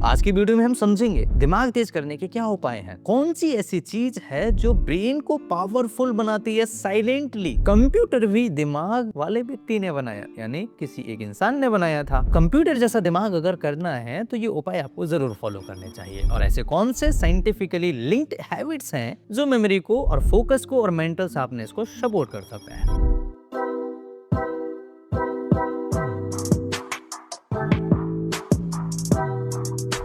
आज की वीडियो में हम समझेंगे दिमाग तेज करने के क्या उपाय हैं, कौन सी ऐसी चीज है जो ब्रेन को पावरफुल बनाती है साइलेंटली। कंप्यूटर भी दिमाग वाले व्यक्ति ने बनाया, यानी किसी एक इंसान ने बनाया था। कंप्यूटर जैसा दिमाग अगर करना है तो ये उपाय आपको जरूर फॉलो करने चाहिए। और ऐसे कौन से साइंटिफिकली लिंक्ड हैबिट्स हैं जो मेमोरी को और फोकस को और मेंटल शार्पनेस को सपोर्ट कर सकते हैं।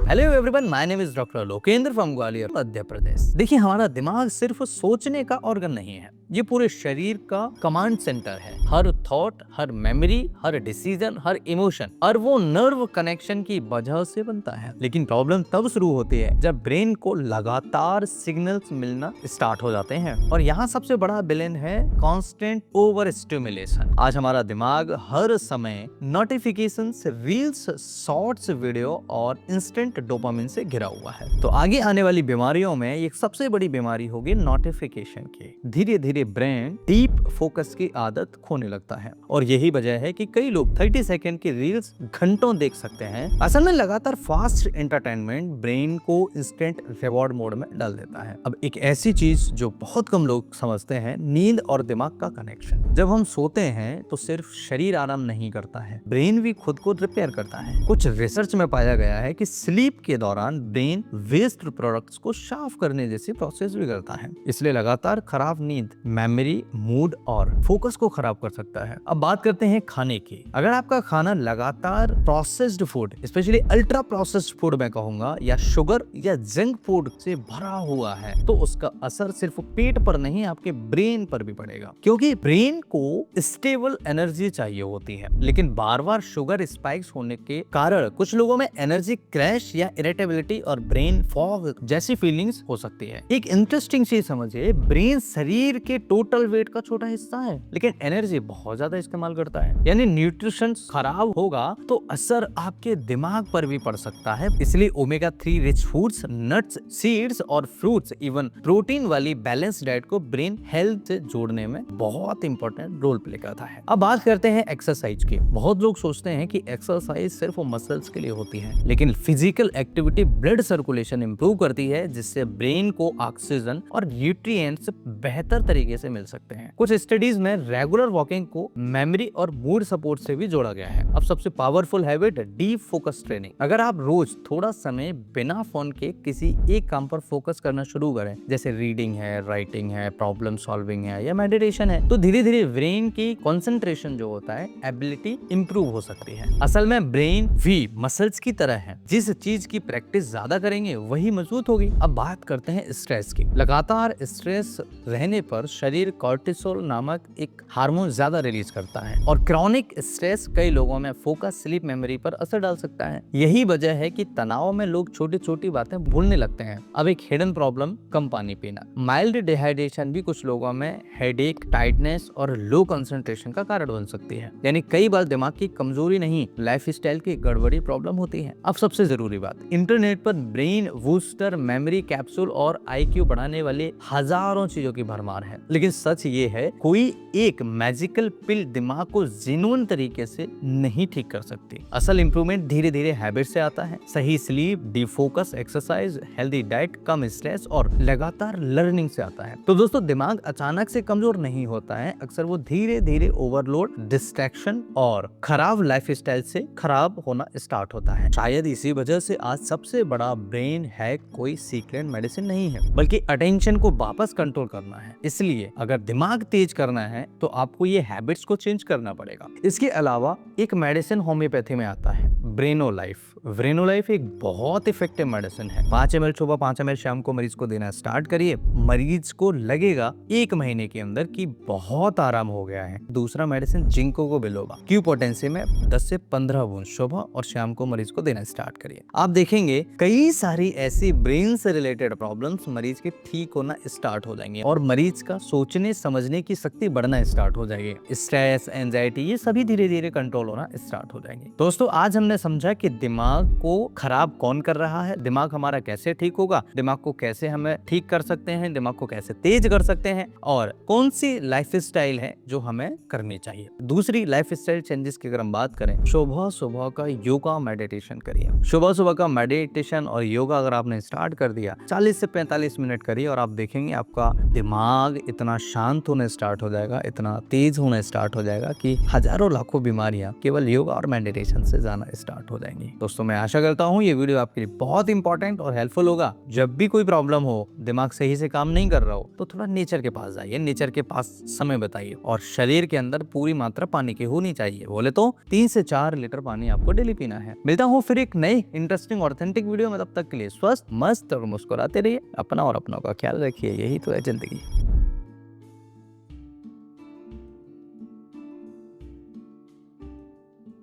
Hello everyone, my name is doctor Lokendra from Gwalior, Madhya Pradesh. देखिए, हमारा दिमाग सिर्फ सोचने का ऑर्गन नहीं है, ये पूरे शरीर का कमांड सेंटर है। हर थॉट, हर मेमोरी, हर डिसीजन, हर इमोशन और वो नर्व कनेक्शन की वजह से बनता है। लेकिन प्रॉब्लम तब शुरू होती है जब ब्रेन को लगातार सिग्नल्स मिलना स्टार्ट हो जाते हैं। और यहाँ सबसे बड़ा विलेन है कांस्टेंट ओवर स्टिमुलेशन। आज हमारा दिमाग हर समय नोटिफिकेशंस, रील्स, शॉर्ट्स वीडियो और इंस्टेंट डोपामिन से घिरा हुआ है। तो आगे आने वाली बीमारियों में एक सबसे बड़ी बीमारी होगी नोटिफिकेशन की। धीरे धीरे ब्रेन डीप फोकस की आदत खोने लगता है और यही वजह है कि कई लोग 30 सेकंड की रील्स घंटों देख सकते हैं। असल में लगातार फास्ट एंटरटेनमेंट ब्रेन को इंस्टेंट रिवॉर्ड मोड में डाल देता है। अब एक ऐसी चीज जो बहुत कम लोग समझते हैं, नींद और दिमाग का कनेक्शन। जब हम सोते हैं तो सिर्फ शरीर आराम नहीं करता है, ब्रेन भी खुद को रिपेयर करता है। कुछ रिसर्च में पाया गया है कि स्लीप के दौरान ब्रेन वेस्ट प्रोडक्ट्स को साफ करने जैसी प्रोसेस भी करता है। इसलिए लगातार खराब नींद मेमोरी, मूड और फोकस को खराब कर सकता है। अब बात करते हैं खाने की। अगर आपका खाना लगातार processed food, specially ultra processed food मैं कहूंगा, या शुगर या जंक फूड से भरा हुआ है, तो उसका असर सिर्फ पेट पर नहीं आपके ब्रेन पर भी पड़ेगा। क्योंकि ब्रेन को स्टेबल एनर्जी चाहिए होती है, लेकिन बार बार शुगर स्पाइक्स होने के कारण कुछ लोगों में एनर्जी क्रैश या इरिटेबिलिटी और ब्रेन फॉग जैसी फीलिंग्स हो सकती है। एक इंटरेस्टिंग चीज समझिए, ब्रेन शरीर के टोटल वेट का छोटा हिस्सा है, लेकिन एनर्जी बहुत ज्यादा इस्तेमाल करता है। यानी न्यूट्रिशन खराब होगा तो असर आपके दिमाग पर भी पड़ सकता है। इसलिए omega 3 rich foods, nuts, seeds और फ्रूट्स, इवन प्रोटीन वाली बैलेंस डाइट को ब्रेन हेल्थ से जोड़ने में बहुत इंपॉर्टेंट रोल प्ले करता है। अब बात करते हैं एक्सरसाइज की। बहुत लोग सोचते हैं कि एक्सरसाइज सिर्फ मसल्स के लिए होती है, लेकिन physical activity blood circulation improve करती है, जिससे ब्रेन को ऑक्सीजन और न्यूट्रिएंट्स बेहतर तरीके से मिल सकते हैं। कुछ स्टडीज में रेगुलर वॉकिंग को मेमोरी और मूड सपोर्ट से भी जोड़ा गया है। अब सबसे powerful habit, deep focus training. अगर आप रोज थोड़ा समय बिना फोन के किसी एक काम पर फोकस करना शुरू करें, जैसे रीडिंग है, राइटिंग है, प्रॉब्लम सॉल्विंग है या मेडिटेशन है, तो धीरे धीरे ब्रेन की कंसंट्रेशन जो होता है, एबिलिटी इंप्रूव हो सकती है। असल में ब्रेन भी मसल्स की तरह है, जिस चीज की प्रैक्टिस ज्यादा करेंगे वही मजबूत होगी। अब बात करते हैं स्ट्रेस की। लगातार स्ट्रेस रहने पर शरीर कॉर्टिसोल नामक एक हार्मोन ज्यादा रिलीज करता है और क्रॉनिक स्ट्रेस कई लोगों में फोकस, स्लीप, मेमोरी पर असर डाल सकता है। यही वजह है कि तनाव में लोग छोटी छोटी बातें भूलने लगते हैं। अब एक हिडन प्रॉब्लम, कम पानी पीना। माइल्ड डिहाइड्रेशन भी कुछ लोगों में हेडेक, टाइटनेस और लो कंसंट्रेशन का कारण बन सकती है। यानी कई बार दिमाग की कमजोरी नहीं, लाइफस्टाइल की गड़बड़ी प्रॉब्लम होती है। अब सबसे जरूरी बात, इंटरनेट पर ब्रेन बूस्टर, मेमोरी कैप्सूल और आईक्यू बढ़ाने वाले हजारों चीजों की भरमार है, लेकिन सच ये है, कोई एक मैजिकल पिल दिमाग को जेन्युइन तरीके से नहीं ठीक कर सकती। असल इंप्रूवमेंट धीरे धीरे हैबिट से आता है। सही sleep, deep focus, exercise, healthy diet, कम स्ट्रेस और लगातार लर्निंग से आता है। तो दोस्तों, दिमाग अचानक से कमजोर नहीं होता है, अक्सर वो धीरे धीरे ओवरलोड, डिस्ट्रैक्शन और खराब लाइफस्टाइल से खराब होना स्टार्ट होता है। शायद इसी वजह से आज सबसे बड़ा ब्रेन हैक कोई सीक्रेट मेडिसिन नहीं है, बल्कि अटेंशन को वापस कंट्रोल करना है। इसलिए अगर दिमाग तेज करना है तो आपको ये हैबिट्स को चेंज करना पड़ेगा। इसके अलावा एक मेडिसिन होम्योपैथी में आता है, ब्रेनोलाइफ। ब्रेनोलाइफ एक बहुत इफेक्टिव मेडिसिन है। 5 ml सुबह, 5 ml शाम को मरीज को देना स्टार्ट करिए। मरीज को लगेगा 1 महीने के अंदर कि बहुत आराम हो गया है। दूसरा मेडिसिन जिंको को बिलोबा, क्यू पोटेंसी में 10 से 15 बूंद सुबह और शाम को मरीज को देना स्टार्ट करिए। आप देखेंगे कई सारी ऐसी ब्रेन से रिलेटेड प्रॉब्लम्स मरीज के ठीक होना स्टार्ट हो जाएंगे और मरीज का सोचने समझने की शक्ति बढ़ना स्टार्ट हो जाएगी। स्ट्रेस, एंजाइटी ये सभी धीरे धीरे कंट्रोल होना स्टार्ट हो जाएंगे। दोस्तों आज हमने समझा कि दिमाग को खराब कौन कर रहा है, दिमाग हमारा कैसे ठीक होगा, दिमाग को कैसे हमें ठीक कर सकते हैं, दिमाग को कैसे तेज कर सकते हैं और कौन सी लाइफ स्टाइल है जो हमें करनी चाहिए। दूसरी लाइफ स्टाइल चेंजेस की अगर हम बात करें, सुबह सुबह का योगा मेडिटेशन करिए। सुबह सुबह का मेडिटेशन और योगा अगर आपने स्टार्ट कर दिया 40 से 45 मिनट करिए और आप देखेंगे आपका दिमाग इतना शांत होने स्टार्ट हो जाएगा, इतना तेज होने स्टार्ट हो जाएगा कि हजारों लाखों बीमारियां केवल योगा और मेडिटेशन से जाना स्टार्ट हो जाएंगी। दोस्तों मैं आशा करता हूँ ये वीडियो आपके लिए बहुत इंपॉर्टेंट और हेल्पफुल होगा। जब भी कोई प्रॉब्लम हो, दिमाग सही से काम नहीं कर रहा हो, तो थोड़ा नेचर के पास जाइए, नेचर के पास समय बताइए और शरीर के अंदर पूरी मात्रा पानी की होनी चाहिए। बोले तो 3 से 4 लीटर पानी आपको डेली पीना है। मिलता हूँ फिर एक नई इंटरेस्टिंग ऑथेंटिक वीडियो में, तब तक के लिए स्वस्थ, मस्त और मुस्कुराते रहिए। अपना और अपनों का ख्याल रखिए, यही तो है जिंदगी।